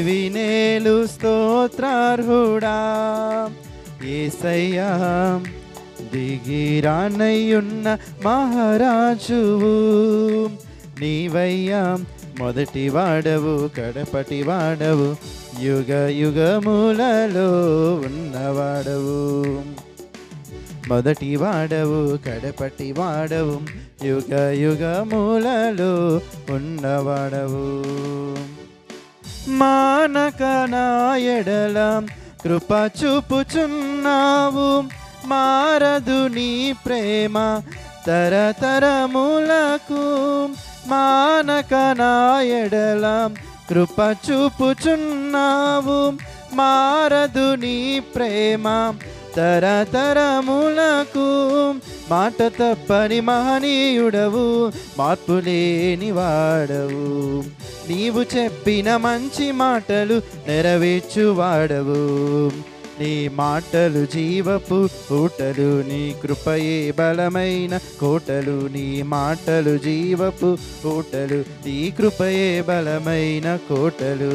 వినేలు స్తోత్రార్హుడా యేసయ్యా, దిగిరానయ్యున్న మహారాజువు నీవయ్యా, మొదటి వాడవు కడపటి వాడవు, యుగ యుగములలో ఉన్నవాడవు. మొదటి వాడవు కడపటి వాడవు, యుగ యుగములలో ఉన్నవాడవు. మానక నా ఎడల కృప చూపుచున్నావు, మారదు నీ ప్రేమ తరతరములకు. మానక నా ఎడల కృప చూపుచున్నావు, మారదు నీ ప్రేమ తరతరములకు. మాట తప్పని మహనీయుడవు, మార్పులేని వాడవు, నీవు చెప్పిన మంచి మాటలు నెరవేర్చువాడవు. నీ మాటలు జీవపు ఊటలు, నీ కృపయే బలమైన కోటలు. నీ మాటలు జీవపు ఊటలు, నీ కృపయే బలమైన కోటలు.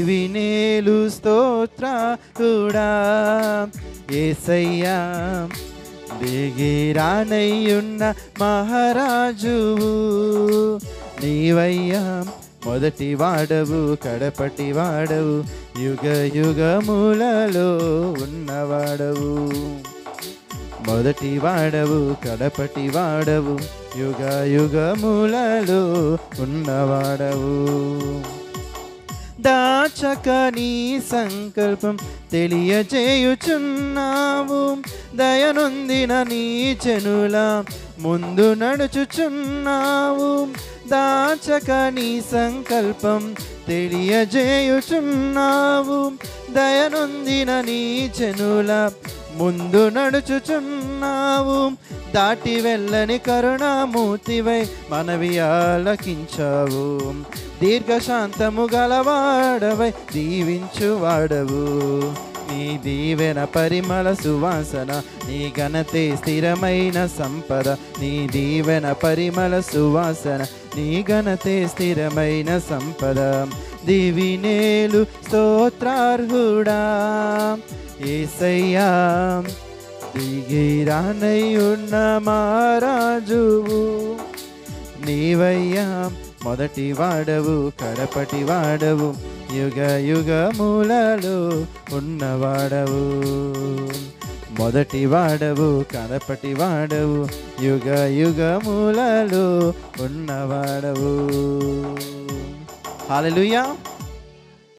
వినేలు స్తోత్రార్హుడా యేసయ్యా, దిగిరానయ్యున్న మహారాజువు నీవయ్యా, మొదటి వాడవు కడపటి వాడవు, యుగ యుగములలో ఉన్నవాడవు. మొదటి వాడవు కడపటి వాడవు, యుగ యుగములలో ఉన్నవాడవు. దాచక నీ సంకల్పం తెలియజేయుచున్నావు, దయనొందిన నీ జనుల ముందు నడుచుచున్నావు. దాచక నీ సంకల్పం తెలియజేయుచున్నావు, దయనొందిన నీ జనుల ముందు నడుచుచున్నావు. దాటి వెళ్ళని కరుణామూర్తివై మనవి ఆలకించావు, దీర్ఘశాంతము గలవాడవై దీవించువాడవు. నీ దీవెన పరిమళ సువాసన, నీ ఘనతే స్థిరమైన సంపద. నీ దీవెన పరిమళ సువాసన, నీ ఘనతే స్థిరమైన సంపద. దివినేలు స్తోత్రార్హుడా యేసయ్యా, దిగిరానయ్యున్న మహారాజువు నీవయ్యా, మొదటి వాడవు కడపటి వాడవు, యుగ యుగములలో ఉన్నవాడవు. మొదటి వాడవు కడపటి వాడవు, యుగ యుగములలో ఉన్నవాడవు. హల్లెలూయా.